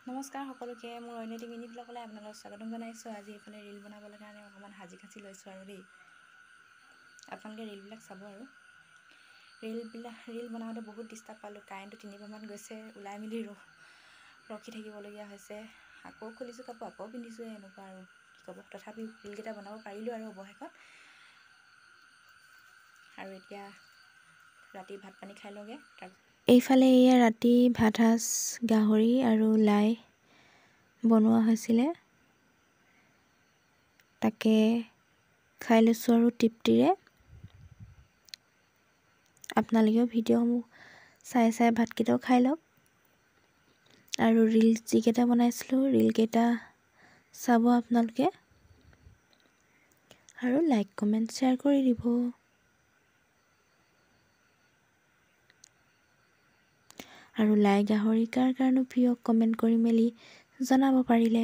নমস্কাৰ সকলোকে মোৰ অন্যটি মিনি ব্লগলৈ আপোনালোকক স্বাগতম জনাইছোঁ। আজি এইফালে ৰীল বনাবলৈ কাৰণে অকণমান সাজি কাচি লৈছোঁ আৰু দেই, আপোনালোকে ৰীলবিলাক চাব। আৰু ৰীল বনাওঁতে বহুত ডিষ্টাৰ্ব পালোঁ। কাৰেণ্টটো 3বাৰমান গৈছে, ওলাই মেলি ৰখি থাকিবলগীয়া হৈছে। আকৌ খুলিছোঁ কাপোৰ, আকৌ পিন্ধিছোঁ, এনেকুৱা আৰু কি ক'ব। তথাপিও ৰীলকেইটা বনাব পাৰিলোঁ আৰু অৱশেষত। আৰু এতিয়া ৰাতি ভাত পানী খাই লওঁগৈ। এইফালে এয়া ৰাতি ভাত সাজ গাহৰি আৰু লাই বনোৱা হৈছিলে, তাকে খাই লৈছোঁ আৰু তৃপ্তিৰে। আপোনালোকেও ভিডিঅ'সমূহ চাই ভাতকেইটাও খাই লওক। আৰু ৰীল যিকেইটা বনাইছিলোঁ ৰীলকেইটা চাব আপোনালোকে, আৰু লাইক কমেণ্ট শ্বেয়াৰ কৰি দিব। আৰু লাই গাহৰি কাৰ কাৰণে প্ৰিয় কমেণ্ট কৰি মেলি জনাব পাৰিলে।